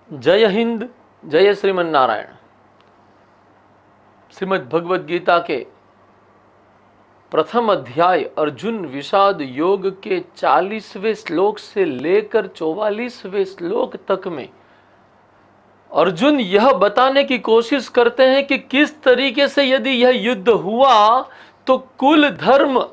जय हिंद, जय श्रीमन नारायण। श्रीमद् भगवद गीता के प्रथम अध्याय अर्जुन विषाद योग के 40वें श्लोक से लेकर 44वें श्लोक तक में अर्जुन यह बताने की कोशिश करते हैं कि किस तरीके से यदि यह युद्ध हुआ तो कुल धर्म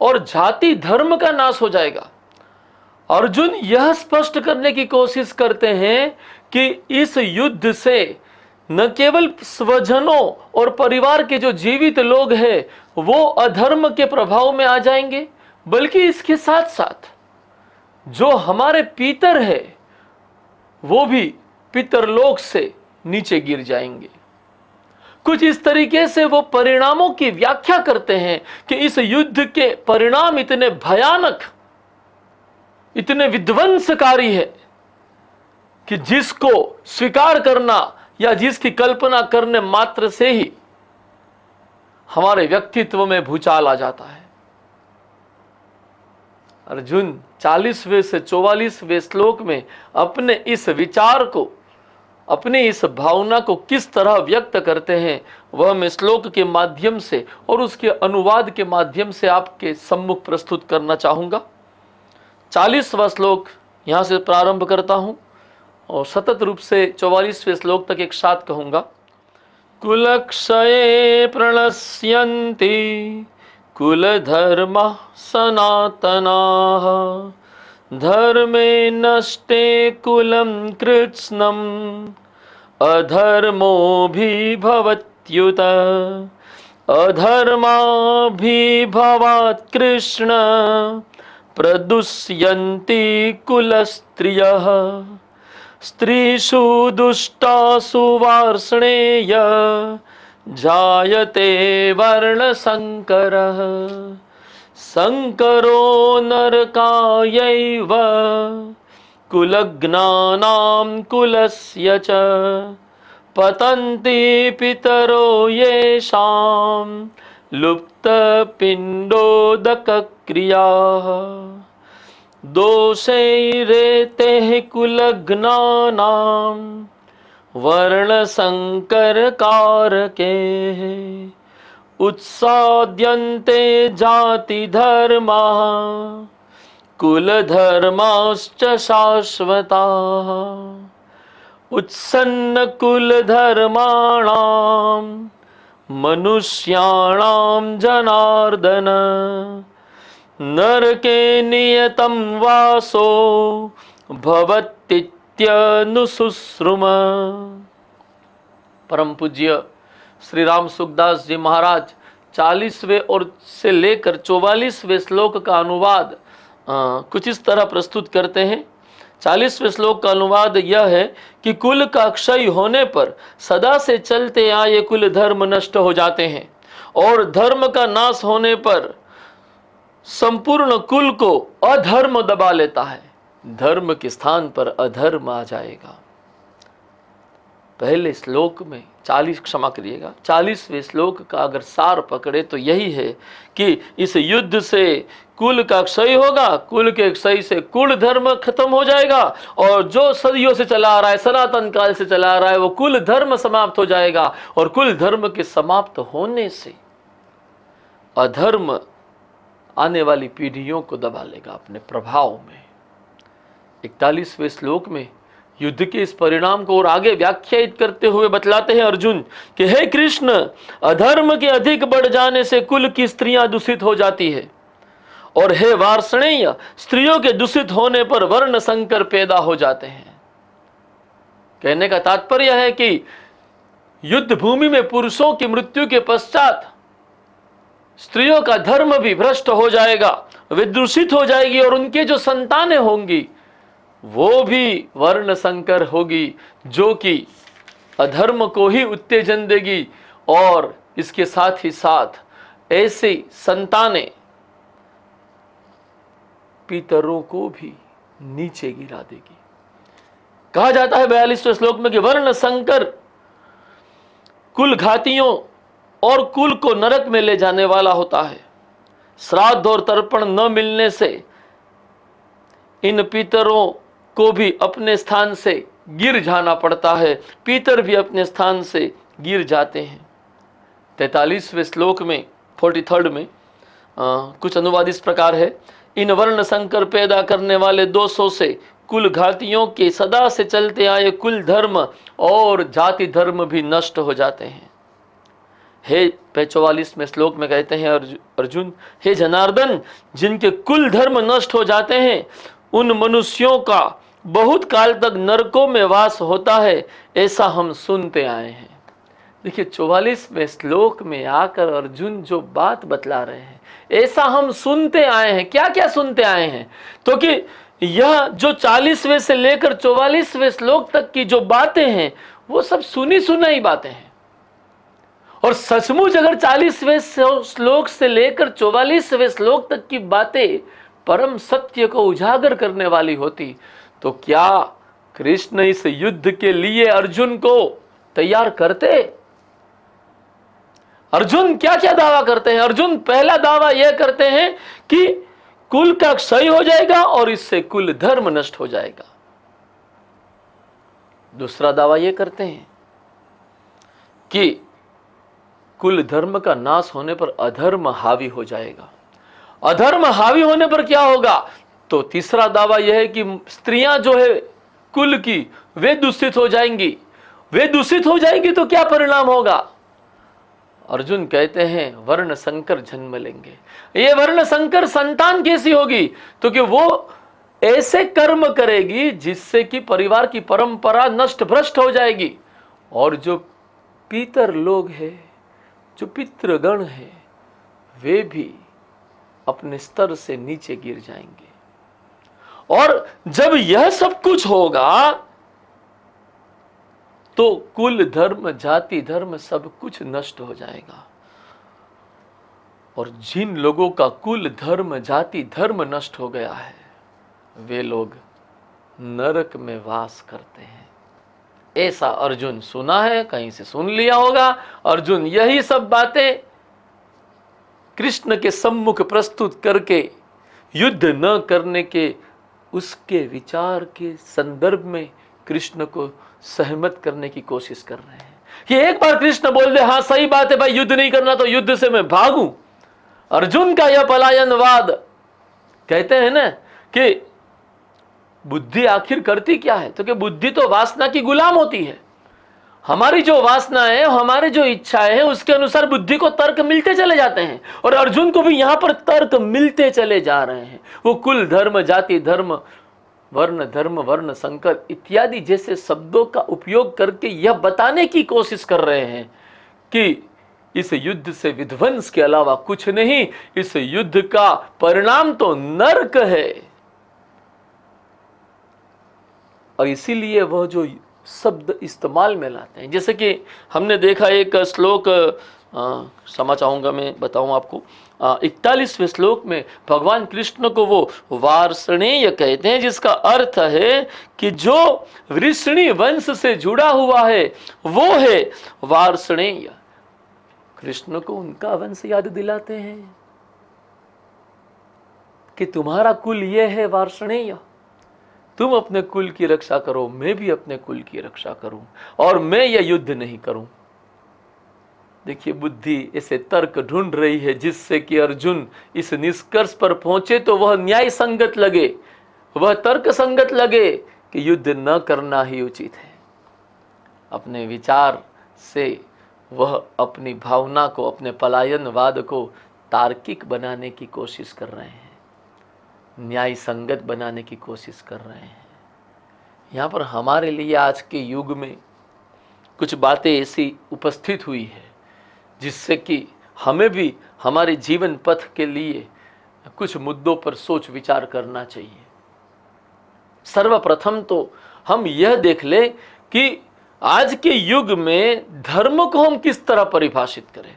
और जाति धर्म का नाश हो जाएगा। अर्जुन यह स्पष्ट करने की कोशिश करते हैं कि इस युद्ध से न केवल स्वजनों और परिवार के जो जीवित लोग हैं वो अधर्म के प्रभाव में आ जाएंगे, बल्कि इसके साथ साथ जो हमारे पितर है वो भी पितरलोक से नीचे गिर जाएंगे। कुछ इस तरीके से वो परिणामों की व्याख्या करते हैं कि इस युद्ध के परिणाम इतने भयानक, इतने विध्वंसकारी है कि जिसको स्वीकार करना या जिसकी कल्पना करने मात्र से ही हमारे व्यक्तित्व में भूचाल आ जाता है। अर्जुन 40वें से 44वें श्लोक में अपने इस विचार को, अपनी इस भावना को किस तरह व्यक्त करते हैं वह मैं श्लोक के माध्यम से और उसके अनुवाद के माध्यम से आपके सम्मुख प्रस्तुत करना चाहूंगा। 40वां श्लोक यहां से प्रारंभ करता हूं और सतत रूप से 44वें श्लोक तक एक साथ कहूंगा। कुलक्षये प्रणश्यन्ति कुलधर्मः सनातनाः धर्मे नष्टे कुलं कृत्स्नम् अधर्मोऽभिभवत्युत अधर्माभिभवात् कृष्ण प्रदुष्यन्ति कुलस्त्रियः स्त्रीषु दुष्टासु वार्ष्णेय जायते वर्णसंकरः संकरो नरकायैव कुलज्ञानां कुलस्य च पतन्ति पितरो येषां लुप्तपिण्डोदकक्रियाः दोषैरेतेः कुलज्ञानां वर्णसंकरकारकैः उत्साद्यन्ते जातिधर्माः कुलधर्माश्च शाश्वताः उत्सन्नकुलधर्माणां मनुष्याणां जनार्दन नरके नियतं वासो भवतीत्यनुशुश्रुम। परम पूज्य श्री राम सुखदास जी महाराज 40वें और से लेकर 44वें श्लोक का अनुवाद कुछ इस तरह प्रस्तुत करते हैं। 40वें श्लोक का अनुवाद यह है कि कुल का क्षय होने पर सदा से चलते आए कुल धर्म नष्ट हो जाते हैं और धर्म का नाश होने पर संपूर्ण कुल को अधर्म दबा लेता है। धर्म के स्थान पर अधर्म आ जाएगा। पहले श्लोक में 40वें श्लोक का अगर सार पकड़े तो यही है कि इस युद्ध से कुल का क्षय होगा, कुल के क्षय से कुल धर्म खत्म हो जाएगा और जो सदियों से चला आ रहा है, सनातन काल से चला आ रहा है, वो कुल धर्म समाप्त हो जाएगा और कुल धर्म के समाप्त होने से अधर्म आने वाली पीढ़ियों को दबा लेगा अपने प्रभाव में। 41वें श्लोक में युद्ध के इस परिणाम को और आगे व्याख्यायित करते हुए बतलाते हैं अर्जुन कि हे कृष्ण, अधर्म के अधिक बढ़ जाने से कुल की स्त्रियां दूषित हो जाती है और हे वार्ष्णेय, स्त्रियों के दूषित होने पर वर्ण संकर पैदा हो जाते हैं। कहने का तात्पर्य है कि युद्ध भूमि में पुरुषों की मृत्यु के पश्चात स्त्रियों का धर्म भी भ्रष्ट हो जाएगा, वे दूषित हो जाएगी और उनके जो संतानें होंगी वो भी वर्ण संकर होगी, जो कि अधर्म को ही उत्तेजन देगी और इसके साथ ही साथ ऐसी संतानें पितरों को भी नीचे गिरा देगी। कहा जाता है 42वें श्लोक में कि वर्ण संकर कुल घातियों और कुल को नरक में ले जाने वाला होता है। श्राद्ध और तर्पण न मिलने से इन पितरों को भी अपने स्थान से गिर जाना पड़ता है, पीतर भी अपने स्थान से गिर जाते हैं। 43वें श्लोक में 43rd में कुछ अनुवाद इस प्रकार है, इन वर्ण संकर पैदा करने वाले दोषों से कुल घातियों के सदा से चलते आए कुल धर्म और जाति धर्म भी नष्ट हो जाते हैं। हे 44वें श्लोक में कहते हैं अर्जुन, हे जनार्दन, जिनके कुल धर्म नष्ट हो जाते हैं उन मनुष्यों का बहुत काल तक नरकों में वास होता है, ऐसा हम सुनते आए हैं। देखिए 44वें श्लोक में आकर अर्जुन जो बात बतला रहे हैं, ऐसा हम सुनते आए हैं। क्या क्या सुनते आए हैं? तो कि यह जो 40वें से लेकर 44वें श्लोक तक की जो बातें हैं वो सब सुनी सुनाई बातें हैं। और सचमुच अगर 40वें श्लोक से लेकर 44वें श्लोक तक की बातें परम सत्य को उजागर करने वाली होती तो क्या कृष्ण इस युद्ध के लिए अर्जुन को तैयार करते? अर्जुन क्या क्या दावा करते हैं? अर्जुन पहला दावा यह करते हैं कि कुल का क्षय हो जाएगा और इससे कुल धर्म नष्ट हो जाएगा। दूसरा दावा यह करते हैं कि कुल धर्म का नाश होने पर अधर्म हावी हो जाएगा। अधर्म हावी होने पर क्या होगा? तो तीसरा दावा यह है कि स्त्रियां जो है कुल की वे दूषित हो जाएंगी। वे दूषित हो जाएंगी तो क्या परिणाम होगा? अर्जुन कहते हैं वर्ण संकर जन्म लेंगे। ये वर्ण संकर संतान कैसी होगी? तो कि वो ऐसे कर्म करेगी जिससे कि परिवार की परंपरा नष्ट भ्रष्ट हो जाएगी और जो पितर लोग हैं, जो पितृगण है, वे भी अपने स्तर से नीचे गिर जाएंगे। और जब यह सब कुछ होगा तो कुल धर्म जाति धर्म सब कुछ नष्ट हो जाएगा। और जिन लोगों का कुल धर्म जाति धर्म नष्ट हो गया है वे लोग नरक में वास करते हैं। ऐसा अर्जुन सुना है, कहीं से सुन लिया होगा। अर्जुन यही सब बातें कृष्ण के सम्मुख प्रस्तुत करके युद्ध न करने के उसके विचार के संदर्भ में कृष्ण को सहमत करने की कोशिश कर रहे हैं कि एक बार कृष्ण बोल दे हाँ सही बात है भाई, युद्ध नहीं करना तो युद्ध से मैं भागूं। अर्जुन का यह पलायनवाद, कहते हैं ना कि बुद्धि आखिर करती क्या है? तो कि बुद्धि तो वासना की गुलाम होती है। हमारी जो वासना है, हमारी जो इच्छाएं हैं, उसके अनुसार बुद्धि को तर्क मिलते चले जाते हैं। और अर्जुन को भी यहां पर तर्क मिलते चले जा रहे हैं। वो कुल धर्म जाति धर्म वर्ण संकर इत्यादि जैसे शब्दों का उपयोग करके यह बताने की कोशिश कर रहे हैं कि इस युद्ध से विध्वंस के अलावा कुछ नहीं, इस युद्ध का परिणाम तो नरक है। और इसीलिए वह जो शब्द इस्तेमाल में लाते हैं, जैसे कि हमने देखा एक श्लोक क्षमा चाहूंगा मैं बताऊं आपको, 41वें श्लोक में भगवान कृष्ण को वो वार्ष्णेय कहते हैं, जिसका अर्थ है कि जो वृष्णि वंश से जुड़ा हुआ है वो है वार्ष्णेय। कृष्ण को उनका वंश याद दिलाते हैं कि तुम्हारा कुल ये है वार्ष्णेय, तुम अपने कुल की रक्षा करो, मैं भी अपने कुल की रक्षा करूं और मैं यह युद्ध नहीं करूं। देखिए बुद्धि ऐसे तर्क ढूंढ रही है जिससे कि अर्जुन इस निष्कर्ष पर पहुंचे तो वह न्याय संगत लगे, वह तर्क संगत लगे कि युद्ध न करना ही उचित है। अपने विचार से वह अपनी भावना को, अपने पलायनवाद को तार्किक बनाने की कोशिश कर रहे हैं, न्याय संगत बनाने की कोशिश कर रहे हैं। यहाँ पर हमारे लिए आज के युग में कुछ बातें ऐसी उपस्थित हुई है जिससे कि हमें भी हमारे जीवन पथ के लिए कुछ मुद्दों पर सोच विचार करना चाहिए। सर्वप्रथम तो हम यह देख ले कि आज के युग में धर्म को हम किस तरह परिभाषित करें।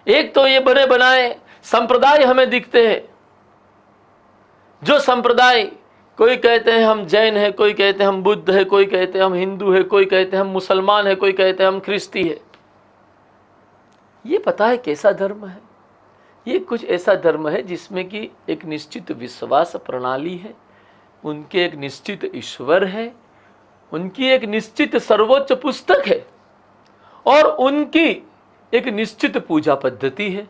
एक तो ये बने बनाए संप्रदाय हमें दिखते हैं, जो संप्रदाय, कोई कहते हैं हम जैन है, कोई कहते हैं हम बुद्ध है, कोई कहते हैं हम हिंदू है, कोई कहते हैं हम मुसलमान है, कोई कहते हैं हम ख्रिस्ती है। ये पता है कैसा धर्म है? ये कुछ ऐसा धर्म है जिसमें कि एक निश्चित विश्वास प्रणाली है, उनके एक निश्चित ईश्वर है, उनकी एक निश्चित सर्वोच्च पुस्तक है और उनकी एक निश्चित पूजा पद्धति है।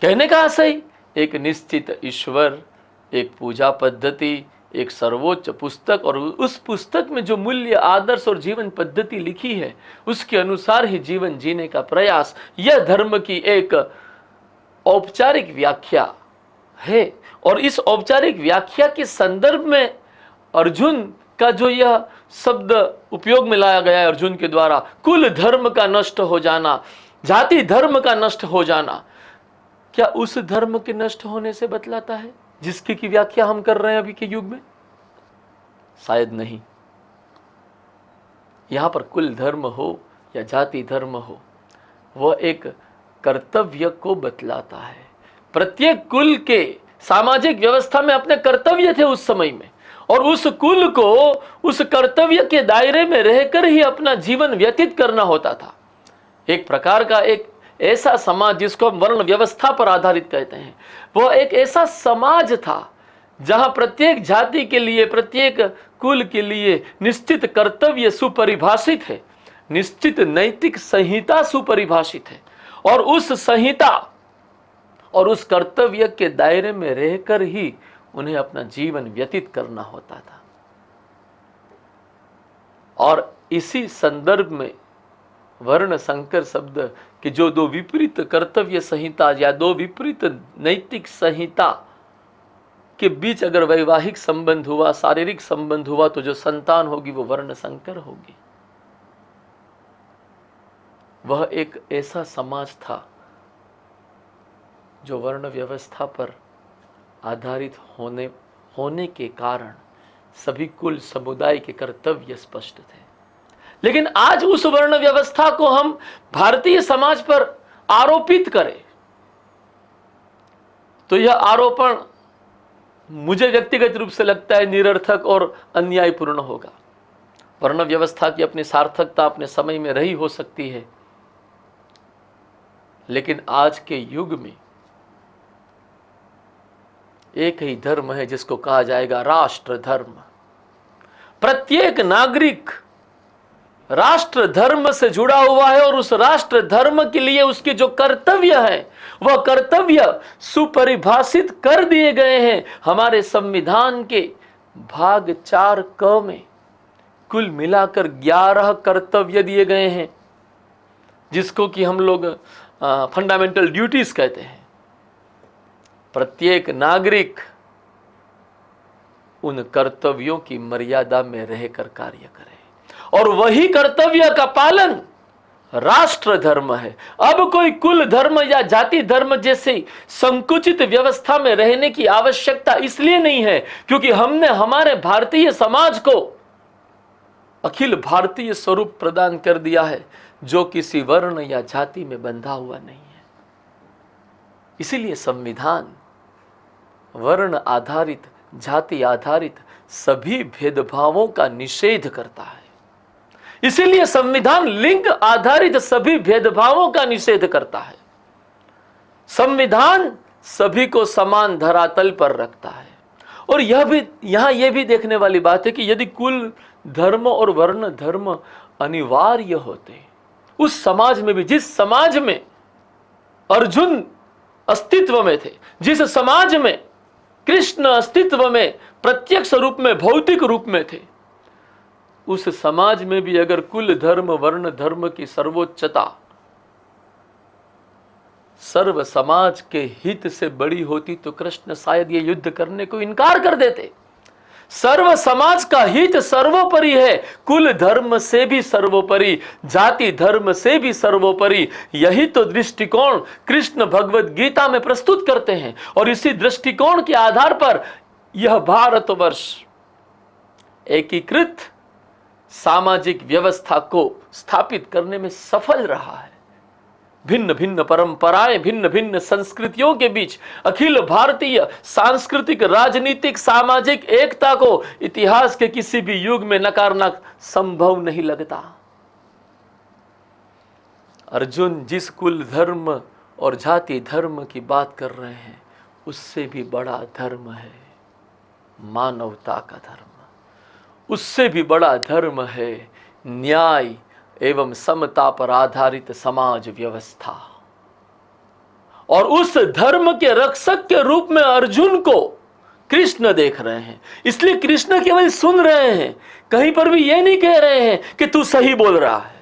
कहने का आशय, एक निश्चित ईश्वर, एक पूजा पद्धति, एक सर्वोच्च पुस्तक, और उस पुस्तक में जो मूल्य, आदर्श और जीवन पद्धति लिखी है उसके अनुसार ही जीवन जीने का प्रयास, यह धर्म की एक औपचारिक व्याख्या है। और इस औपचारिक व्याख्या के संदर्भ में अर्जुन का जो यह शब्द उपयोग में लाया गया है अर्जुन के द्वारा, कुल धर्म का नष्ट हो जाना, जाति धर्म का नष्ट हो जाना, क्या उस धर्म के नष्ट होने से बतलाता है जिसकी की व्याख्या हम कर रहे हैं अभी के युग में? शायद नहीं। यहां पर कुल धर्म हो या जाति धर्म हो, वह एक कर्तव्य को बतलाता है। प्रत्येक कुल के सामाजिक व्यवस्था में अपने कर्तव्य थे उस समय में, और उस कुल को उस कर्तव्य के दायरे में रहकर ही अपना जीवन व्यतीत करना होता था। एक प्रकार का एक ऐसा समाज जिसको हम वर्ण व्यवस्था पर आधारित कहते हैं, वह एक ऐसा समाज था जहां प्रत्येक जाति के लिए, प्रत्येक कुल के लिए निश्चित कर्तव्य सुपरिभाषित है, निश्चित नैतिक संहिता सुपरिभाषित है, और उस संहिता और उस कर्तव्य के दायरे में रहकर ही उन्हें अपना जीवन व्यतीत करना होता था। और इसी संदर्भ में वर्ण संकर शब्द कि जो दो विपरीत कर्तव्य संहिता या दो विपरीत नैतिक संहिता के बीच अगर वैवाहिक संबंध हुआ, शारीरिक संबंध हुआ, तो जो संतान होगी वो वर्ण संकर होगी। वह एक ऐसा समाज था जो वर्ण व्यवस्था पर आधारित होने के कारण सभी कुल समुदाय के कर्तव्य स्पष्ट थे। लेकिन आज उस वर्ण व्यवस्था को हम भारतीय समाज पर आरोपित करें तो यह आरोपण मुझे व्यक्तिगत रूप से लगता है निरर्थक और अन्यायपूर्ण होगा। वर्ण व्यवस्था की अपनी सार्थकता अपने समय में रही हो सकती है, लेकिन आज के युग में एक ही धर्म है जिसको कहा जाएगा राष्ट्र धर्म। प्रत्येक नागरिक राष्ट्र धर्म से जुड़ा हुआ है और उस राष्ट्र धर्म के लिए उसके जो कर्तव्य है वह कर्तव्य सुपरिभाषित कर दिए गए हैं हमारे संविधान के भाग 4 क में। कुल मिलाकर 11 कर्तव्य दिए गए हैं जिसको कि हम लोग फंडामेंटल ड्यूटीज कहते हैं। प्रत्येक नागरिक उन कर्तव्यों की मर्यादा में रहकर कार्य करे और वही कर्तव्य का पालन राष्ट्र धर्म है। अब कोई कुल धर्म या जाति धर्म जैसे संकुचित व्यवस्था में रहने की आवश्यकता इसलिए नहीं है क्योंकि हमने हमारे भारतीय समाज को अखिल भारतीय स्वरूप प्रदान कर दिया है जो किसी वर्ण या जाति में बंधा हुआ नहीं है। इसीलिए संविधान वर्ण आधारित, जाति आधारित सभी भेदभावों का निषेध करता है। इसीलिए संविधान लिंग आधारित सभी भेदभावों का निषेध करता है। संविधान सभी को समान धरातल पर रखता है। और यहां यह भी देखने वाली बात है कि यदि कुल धर्म और वर्ण धर्म अनिवार्य होते उस समाज में भी, जिस समाज में अर्जुन अस्तित्व में थे, जिस समाज में कृष्ण अस्तित्व में प्रत्यक्ष रूप में, भौतिक रूप में थे, उस समाज में भी अगर कुल धर्म वर्ण धर्म की सर्वोच्चता सर्व समाज के हित से बड़ी होती तो कृष्ण शायद ये युद्ध करने को इनकार कर देते। सर्व समाज का हित सर्वोपरि है, कुल धर्म से भी सर्वोपरि, जाति धर्म से भी सर्वोपरि। यही तो दृष्टिकोण कृष्ण भगवत गीता में प्रस्तुत करते हैं और इसी दृष्टिकोण के आधार पर यह भारतवर्ष एकीकृत सामाजिक व्यवस्था को स्थापित करने में सफल रहा है। भिन्न भिन्न परंपराएं, भिन्न भिन्न संस्कृतियों के बीच अखिल भारतीय सांस्कृतिक, राजनीतिक, सामाजिक एकता को इतिहास के किसी भी युग में नकारना संभव नहीं लगता। अर्जुन जिस कुल धर्म और जाति धर्म की बात कर रहे हैं उससे भी बड़ा धर्म है मानवता का धर्म। उससे भी बड़ा धर्म है न्याय एवं समता पर आधारित समाज व्यवस्था। और उस धर्म के रक्षक के रूप में अर्जुन को कृष्ण देख रहे हैं। इसलिए कृष्ण केवल सुन रहे हैं, कहीं पर भी यह नहीं कह रहे हैं कि तू सही बोल रहा है।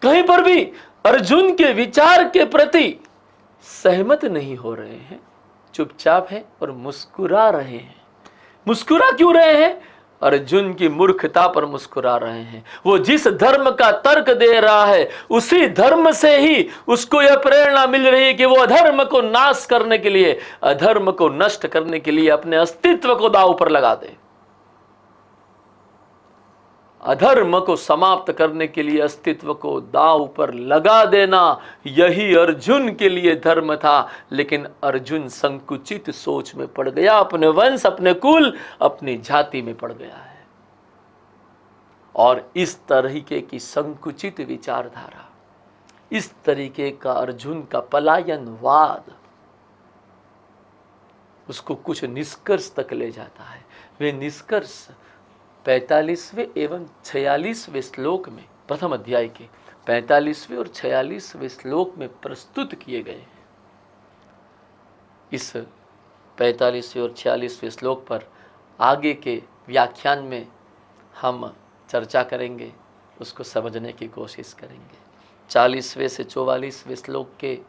कहीं पर भी अर्जुन के विचार के प्रति सहमत नहीं हो रहे हैं, चुपचाप है और मुस्कुरा रहे हैं। मुस्कुरा क्यों रहे हैं? अर्जुन की मूर्खता पर मुस्कुरा रहे हैं। वो जिस धर्म का तर्क दे रहा है उसी धर्म से ही उसको यह प्रेरणा मिल रही है कि वो अधर्म को नाश करने के लिए, अधर्म को नष्ट करने के लिए अपने अस्तित्व को दांव पर लगा दे। अधर्म को समाप्त करने के लिए अस्तित्व को दांव पर लगा देना, यही अर्जुन के लिए धर्म था। लेकिन अर्जुन संकुचित सोच में पड़ गया, अपने वंश, अपने कुल, अपनी जाति में पड़ गया है। और इस तरीके की संकुचित विचारधारा, इस तरीके का अर्जुन का पलायनवाद उसको कुछ निष्कर्ष तक ले जाता है। वे निष्कर्ष 45वें एवं 46वें श्लोक में, प्रथम अध्याय के 45वें और 46वें श्लोक में प्रस्तुत किए गए हैं। इस 45वें और 46वें श्लोक पर आगे के व्याख्यान में हम चर्चा करेंगे, उसको समझने की कोशिश करेंगे। 40वें से 44वें श्लोक के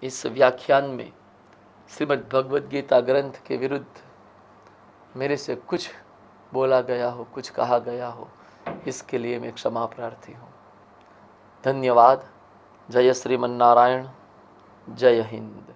इस व्याख्यान में श्रीमद् भगवद गीता ग्रंथ के विरुद्ध मेरे से कुछ बोला गया हो, कुछ कहा गया हो, इसके लिए मैं क्षमा प्रार्थी हूँ। धन्यवाद। जय श्रीमन्नारायण, जय हिंद।